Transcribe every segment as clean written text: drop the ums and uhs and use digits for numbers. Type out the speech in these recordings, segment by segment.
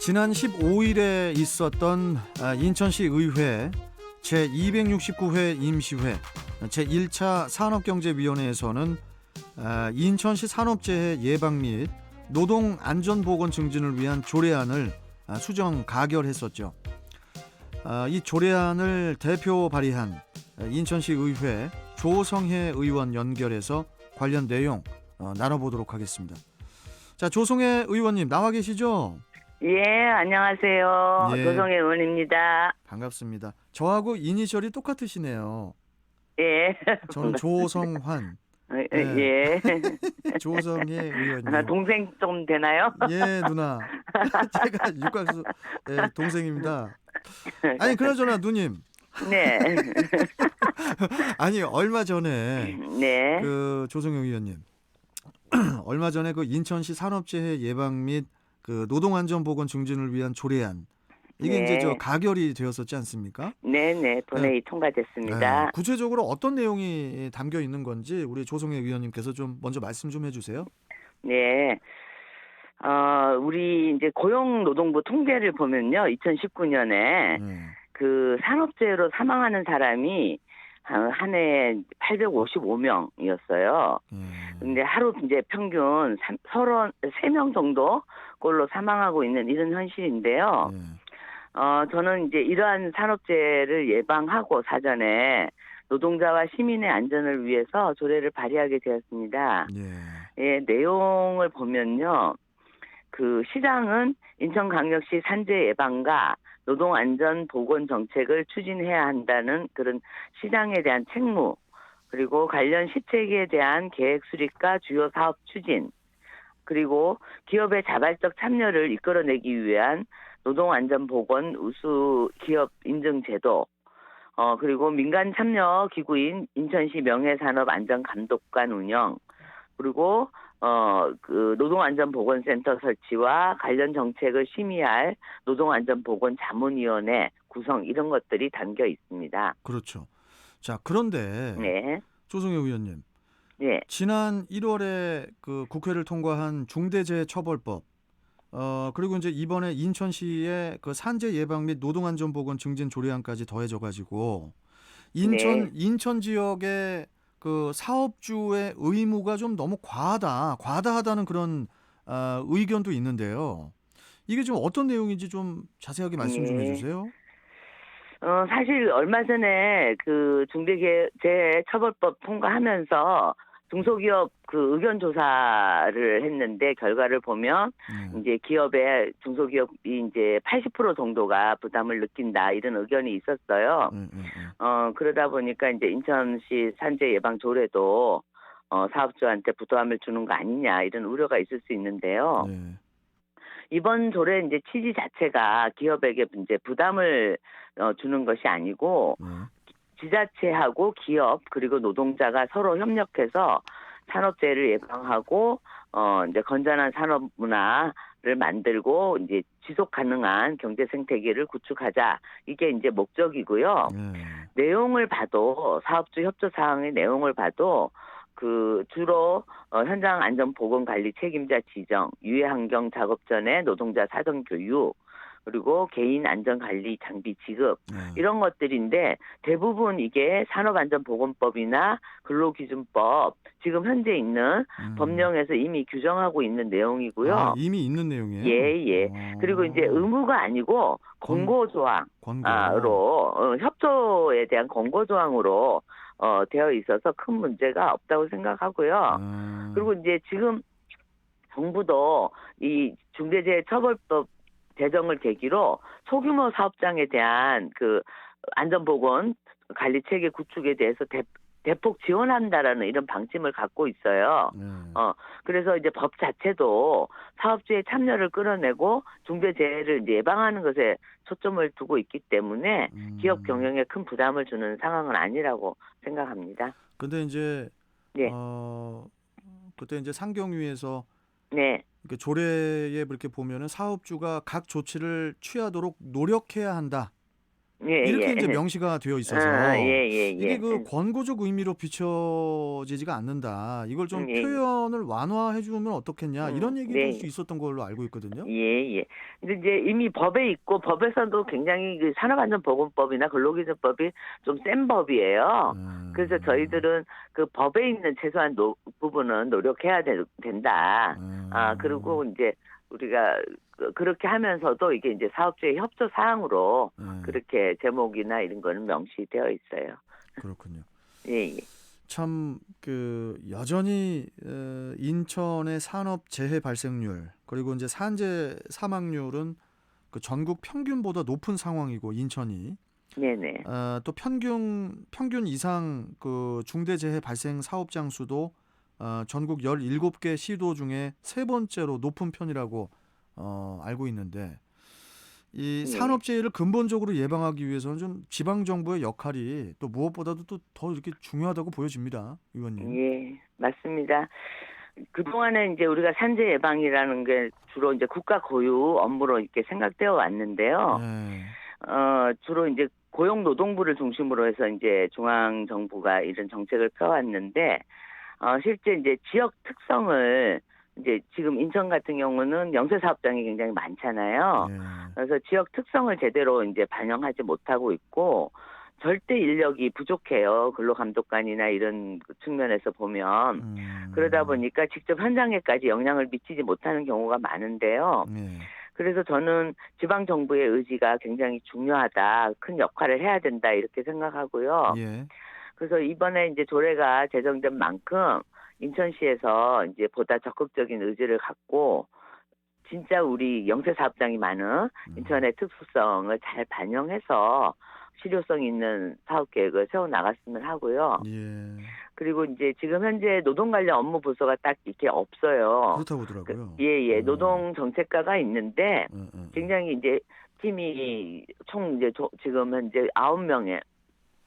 지난 15일에 있었던 인천시 의회 제269회 임시회 제1차 산업경제위원회에서는 인천시 산업재해 예방 및 노동안전보건 증진을 위한 조례안을 수정 가결했었죠. 이 조례안을 대표 발의한 인천시 의회 조성혜 의원 연결해서 관련 내용 나눠보도록 하겠습니다. 자, 조성혜 의원님 나와 계시죠? 예, 안녕하세요. 예. 조성혜 의원입니다. 반갑습니다. 저하고 이니셜이 똑같으시네요. 예. 저는 조성환. 예. 조성혜 의원님. 동생 좀 되나요? 예, 누나. 제가 육각수 동생입니다. 아니, 그나저나 누님. 네. 아니, 얼마 전에 네. 그 조성혜 의원님. 얼마 전에 그 인천시 산업재해 예방 및 그 노동안전보건 증진을 위한 조례안 이게 네. 이제 저 가결이 되었었지 않습니까? 네네. 본회의 통과됐습니다. 구체적으로 어떤 내용이 담겨 있는 건지 우리 조성혜 의원님께서 좀 먼저 말씀 좀 해주세요. 네. 우리 이제 고용노동부 통계를 보면요. 2019년에 그 산업재해로 사망하는 사람이 한 해에 855명이었어요. 근데 하루 이제 평균 33명 정도 꼴로 사망하고 있는 이런 현실인데요. 저는 이제 이러한 산업재해를 예방하고 사전에 노동자와 시민의 안전을 위해서 조례를 발의하게 되었습니다. 예, 내용을 보면요. 그 시장은 인천광역시 산재 예방과 노동안전보건 정책을 추진해야 한다는 그런 시장에 대한 책무, 그리고 관련 시책에 대한 계획 수립과 주요 사업 추진, 그리고 기업의 자발적 참여를 이끌어내기 위한 노동안전보건 우수 기업 인증 제도, 그리고 민간 참여 기구인 인천시 명예산업안전감독관 운영, 그리고 그 노동안전보건센터 설치와 관련 정책을 심의할 노동안전보건자문위원회 구성 이런 것들이 담겨 있습니다. 그렇죠. 자, 그런데 네. 조성혜 의원님, 네. 지난 1월에 그 국회를 통과한 중대재해처벌법, 그리고 이제 이번에 인천시의 그 산재 예방 및 노동안전보건 증진 조례안까지 더해져가지고 인천 지역의 그 사업주의 의무가 좀 너무 과다하다는 그런 의견도 있는데요. 이게 좀 어떤 내용인지 좀 자세하게 말씀 좀 해주세요. 사실 얼마 전에 그 중대재해처벌법 통과하면서 중소기업 그 의견 조사를 했는데 결과를 보면 이제 기업의 중소기업이 이제 80% 정도가 부담을 느낀다 이런 의견이 있었어요. 그러다 보니까 이제 인천시 산재 예방 조례도 사업주한테 부담을 주는 거 아니냐 이런 우려가 있을 수 있는데요. 이번 조례 이제 취지 자체가 기업에게 이제 부담을 주는 것이 아니고 지자체하고 기업 그리고 노동자가 서로 협력해서 산업재해를 예방하고 이제 건전한 산업 문화를 만들고 이제 지속 가능한 경제 생태계를 구축하자 이게 이제 목적이고요. 내용을 봐도 사업주 협조 사항의 내용을 봐도 그 주로 현장 안전 보건 관리 책임자 지정, 유해 환경 작업 전에 노동자 사전 교육, 그리고 개인 안전 관리 장비 지급 이런 것들인데 대부분 이게 산업안전보건법이나 근로기준법 지금 현재 있는 법령에서 이미 규정하고 있는 내용이고요. 이미 있는 내용이에요? 예. 그리고 이제 의무가 아니고 권고조항으로 협조에 대한 권고조항으로 되어 있어서 큰 문제가 없다고 생각하고요. 그리고 이제 지금 정부도 이 중대재해처벌법 제정을 계기로 소규모 사업장에 대한 그 안전보건 관리 체계 구축에 대해서 대폭 지원한다라는 이런 방침을 갖고 있어요. 그래서 이제 법 자체도 사업주의 참여를 끌어내고 중대재해를 이제 예방하는 것에 초점을 두고 있기 때문에 기업 경영에 큰 부담을 주는 상황은 아니라고 생각합니다. 근데 이제 그때 이제 상경위에서 그 조례에 그렇게 보면은 사업주가 각 조치를 취하도록 노력해야 한다. 이렇게 예, 이제 예. 명시가 되어 예, 있어서 예, 이게 예. 그 권고적 의미로 비춰지지가 않는다. 이걸 좀 예, 예. 표현을 완화해 주면 어떻겠냐. 이런 얘기도 네. 있었던 걸로 알고 있거든요. 예, 예. 근데 이제 이미 법에 있고 법에서도 굉장히 그 산업안전보건법이나 근로기준법이 좀 센 법이에요. 그래서 음, 저희들은 그 법에 있는 최소한 부분은 노력해야 된다. 그리고 음, 이제 우리가 그렇게 하면서도 이게 이제 사업주의 협조 사항으로 예, 그렇게 제목이나 이런 거는 명시되어 있어요. 그렇군요. 예, 예. 참 그 여전히 인천의 산업 재해 발생률 그리고 이제 산재 사망률은 그 전국 평균보다 높은 상황이고 인천이 네네. 또 평균 이상 그 중대재해 발생 사업장 수도 전국 17개 시도 중에 세 번째로 높은 편이라고 알고 있는데 이 예. 산업재해를 근본적으로 예방하기 위해서는 좀 지방 정부의 역할이 또 무엇보다도 또 더 이렇게 중요하다고 보여집니다, 의원님. 예, 맞습니다. 그동안에 이제 우리가 산재 예방이라는 게 주로 이제 국가 고유 업무로 이렇게 생각되어 왔는데요. 예. 주로 이제 고용노동부를 중심으로 해서 이제 중앙정부가 이런 정책을 펴왔는데, 실제 이제 지역 특성을 이제 지금 인천 같은 경우는 영세 사업장이 굉장히 많잖아요. 예. 그래서 지역 특성을 제대로 이제 반영하지 못하고 있고, 절대 인력이 부족해요. 근로감독관이나 이런 그 측면에서 보면. 그러다 음. 보니까 직접 현장에까지 영향을 미치지 못하는 경우가 많은데요. 예. 그래서 저는 지방 정부의 의지가 굉장히 중요하다, 큰 역할을 해야 된다 이렇게 생각하고요. 예. 그래서 이번에 이제 조례가 제정된 만큼 인천시에서 이제 보다 적극적인 의지를 갖고 진짜 우리 영세 사업장이 많은 음. 인천의 특수성을 잘 반영해서 실효성 있는 사업 계획을 세워 나갔으면 하고요. 예. 그리고 이제 지금 현재 노동 관련 업무 부서가 딱 이렇게 없어요. 그렇다고 하더라고요. 예. 노동 정책과가 있는데 예, 예, 예. 굉장히 이제 팀이 총 이제 지금 현재 9명의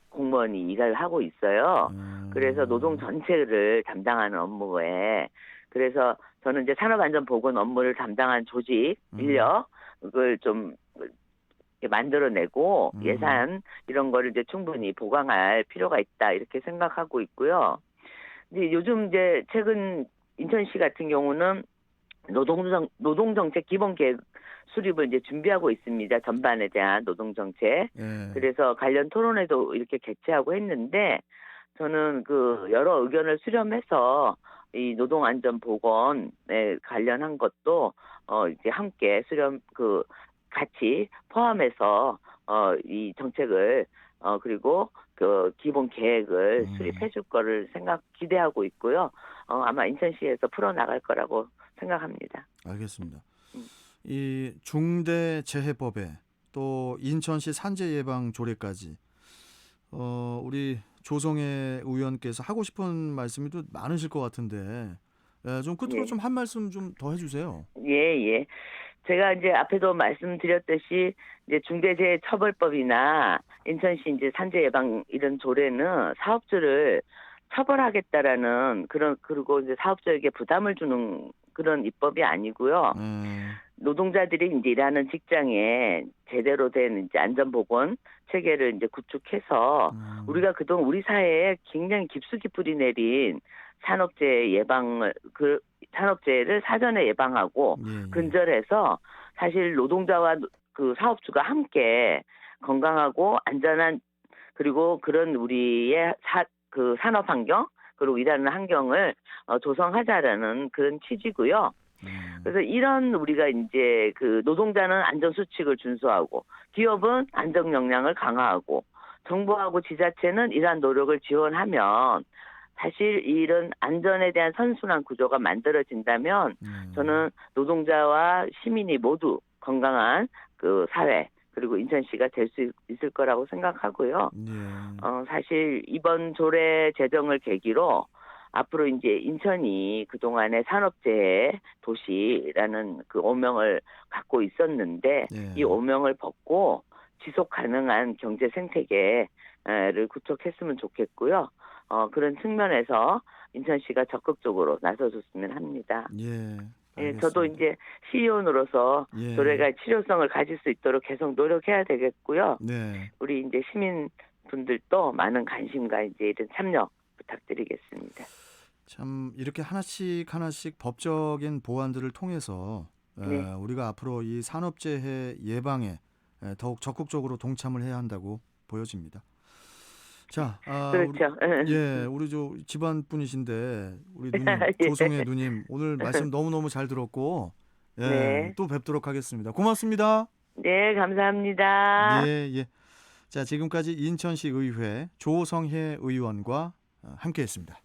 공무원이 일을 하고 있어요. 그래서 노동 음. 전체를 담당하는 업무에 그래서 저는 이제 산업안전보건 업무를 담당한 조직 음. 인력을 좀 이렇게 만들어내고 음. 예산 이런 거를 이제 충분히 보강할 필요가 있다 이렇게 생각하고 있고요. 이제 요즘 이제 최근 인천시 같은 경우는 노동정책 기본계획 수립을 이제 준비하고 있습니다. 전반에 대한 노동정책. 예. 그래서 관련 토론회도 이렇게 개최하고 했는데 저는 그 여러 의견을 수렴해서 이 노동안전보건에 관련한 것도 이제 함께 같이 포함해서 이 정책을 그리고 그 기본 계획을 음. 수립해 줄 거를 기대하고 있고요. 아마 인천시에서 풀어 나갈 거라고 생각합니다. 알겠습니다. 음. 이 중대재해법에 또 인천시 산재 예방 조례까지 우리 조성애 의원께서 하고 싶은 말씀이 또 많으실 것 같은데 좀 끝으로 예. 좀 한 말씀 좀 더 해주세요. 예. 제가 이제 앞에도 말씀드렸듯이 이제 중대재해처벌법이나 인천시 이제 산재 예방 이런 조례는 사업주를 처벌하겠다라는 그리고 이제 사업주에게 부담을 주는 그런 입법이 아니고요. 예. 노동자들이 이제 일하는 직장에 제대로 된 이제 안전보건 체계를 이제 구축해서 음. 우리가 그동안 우리 사회에 굉장히 깊숙이 뿌리내린 산업재해 예방을 산업재해를 사전에 예방하고 예, 예. 근절해서 사실 노동자와 그 사업주가 함께 건강하고 안전한 그리고 그런 우리의 그 산업 환경 그리고 일하는 환경을 조성하자라는 그런 취지고요. 음. 그래서 이런 우리가 이제 그 노동자는 안전 수칙을 준수하고 기업은 안전 역량을 강화하고 정부하고 지자체는 이러한 노력을 지원하면 사실 이런 안전에 대한 선순환 구조가 만들어진다면 예. 저는 노동자와 시민이 모두 건강한 그 사회 그리고 인천시가 될 수 있을 거라고 생각하고요. 예. 사실 이번 조례 제정을 계기로 앞으로 이제 인천이 그동안의 산업재해 도시라는 그 오명을 갖고 있었는데 이 예. 오명을 벗고 지속 가능한 경제 생태계를 구축했으면 좋겠고요. 그런 측면에서 인천시가 적극적으로 나서줬으면 합니다. 예. 예, 저도 알겠습니다. 이제 시의원으로서 예. 조례가 실효성을 가질 수 있도록 계속 노력해야 되겠고요. 네. 우리 이제 시민분들도 많은 관심과 이제 이런 참여 부탁드리겠습니다. 참 이렇게 하나씩 하나씩 법적인 보완들을 통해서 네. 우리가 앞으로 이 산업재해 예방에 더욱 적극적으로 동참을 해야 한다고 보여집니다. 자, 그렇죠. 우리 저 집안 분이신데 우리 누님 예. 조성애 누님 오늘 말씀 너무너무 잘 들었고 네. 또 뵙도록 하겠습니다. 고맙습니다. 네, 감사합니다. 예, 예. 자, 지금까지 인천시 의회 조성혜 의원과 함께했습니다.